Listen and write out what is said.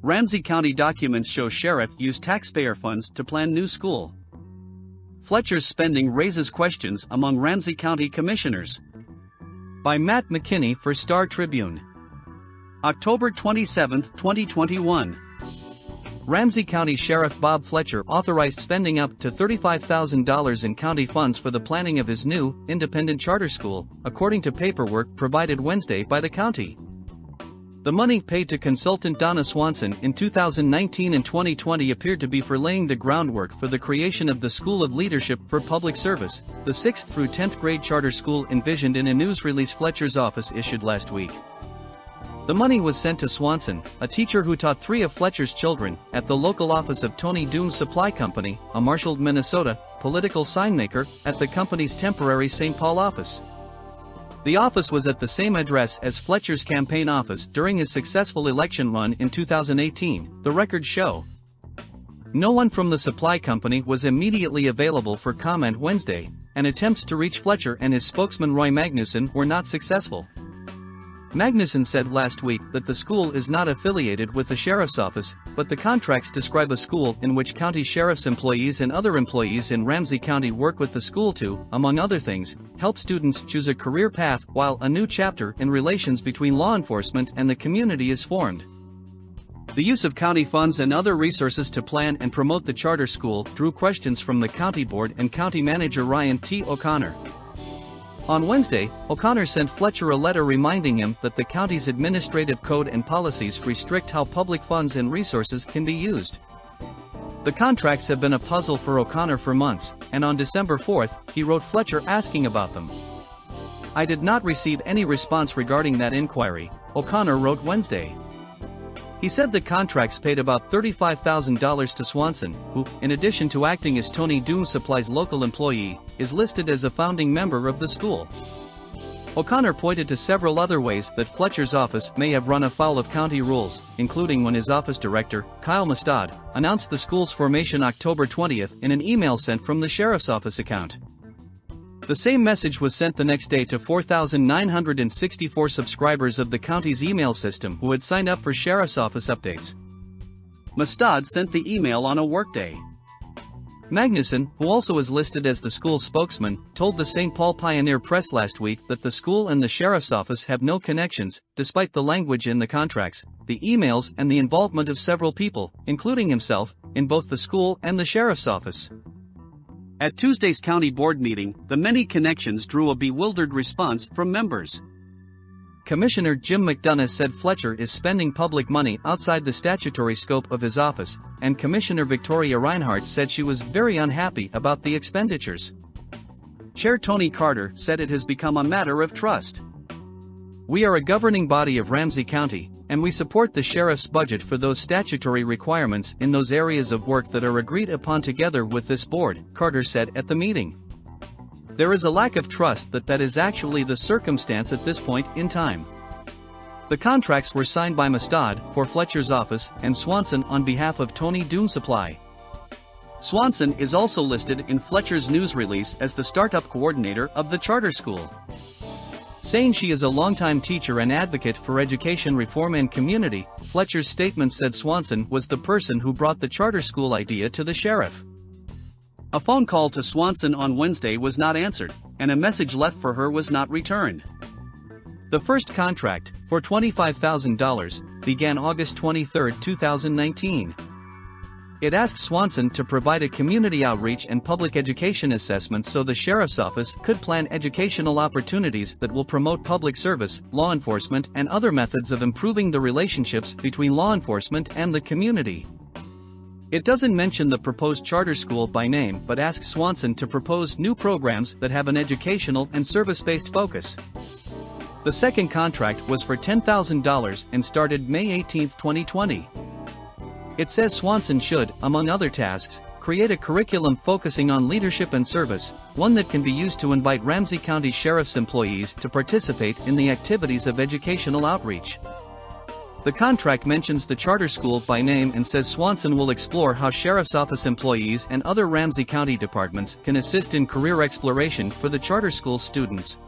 Ramsey County documents show sheriff used taxpayer funds to plan new school. Fletcher's spending raises questions among Ramsey County commissioners. By Matt McKinney for Star Tribune. October 27, 2021. Ramsey County Sheriff Bob Fletcher authorized spending up to $35,000 in county funds for the planning of his new, independent charter school, according to paperwork provided Wednesday by the county. The money paid to consultant Donna Swanson in 2019 and 2020 appeared to be for laying the groundwork for the creation of the School of Leadership for Public Service, the 6th through 10th grade charter school envisioned in a news release Fletcher's office issued last week. The money was sent to Swanson, a teacher who taught 3 of Fletcher's children, at the local office of Tony Doom Supply Company, a Marshall, Minnesota, political sign maker, at the company's temporary St. Paul office. The office was at the same address as Fletcher's campaign office during his successful election run in 2018, the records show. No one from the supply company was immediately available for comment Wednesday, and attempts to reach Fletcher and his spokesman Roy Magnuson were not successful. Magnuson said last week that the school is not affiliated with the sheriff's office, but the contracts describe a school in which county sheriff's employees and other employees in Ramsey County work with the school to, among other things, help students choose a career path, while a new chapter in relations between law enforcement and the community is formed. The use of county funds and other resources to plan and promote the charter school drew questions from the county board and county manager Ryan T. O'Connor. On Wednesday, O'Connor sent Fletcher a letter reminding him that the county's administrative code and policies restrict how public funds and resources can be used. The contracts have been a puzzle for O'Connor for months, and on December 4, he wrote Fletcher asking about them. "I did not receive any response regarding that inquiry," O'Connor wrote Wednesday. He said the contracts paid about $35,000 to Swanson, who, in addition to acting as Tony Doom Supply's local employee, is listed as a founding member of the school. O'Connor pointed to several other ways that Fletcher's office may have run afoul of county rules, including when his office director, Kyle Mustad, announced the school's formation October 20 in an email sent from the sheriff's office account. The same message was sent the next day to 4,964 subscribers of the county's email system who had signed up for sheriff's office updates. Mustad sent the email on a workday. Magnuson, who also is listed as the school's spokesman, told the St. Paul Pioneer Press last week that the school and the sheriff's office have no connections, despite the language in the contracts, the emails and the involvement of several people, including himself, in both the school and the sheriff's office. At Tuesday's county board meeting, the many connections drew a bewildered response from members. Commissioner Jim McDonough said Fletcher is spending public money outside the statutory scope of his office, and Commissioner Victoria Reinhardt said she was very unhappy about the expenditures. Chair Tony Carter said it has become a matter of trust. "We are a governing body of Ramsey County, and we support the sheriff's budget for those statutory requirements in those areas of work that are agreed upon together with this board," Carter said at the meeting. "There is a lack of trust that is actually the circumstance at this point in time." The contracts were signed by Mustad for Fletcher's office and Swanson on behalf of Tony Doom Supply. Swanson is also listed in Fletcher's news release as the startup coordinator of the charter school. Saying she is a longtime teacher and advocate for education reform and community, Fletcher's statement said Swanson was the person who brought the charter school idea to the sheriff. A phone call to Swanson on Wednesday was not answered, and a message left for her was not returned. The first contract, for $25,000, began August 23, 2019. It asked Swanson to provide a community outreach and public education assessment so the sheriff's office could plan educational opportunities that will promote public service, law enforcement, and other methods of improving the relationships between law enforcement and the community. It doesn't mention the proposed charter school by name but asks Swanson to propose new programs that have an educational and service-based focus. The second contract was for $10,000 and started May 18, 2020. It says Swanson should, among other tasks, create a curriculum focusing on leadership and service, one that can be used to invite Ramsey County Sheriff's employees to participate in the activities of educational outreach. The contract mentions the charter school by name and says Swanson will explore how Sheriff's Office employees and other Ramsey County departments can assist in career exploration for the charter school students.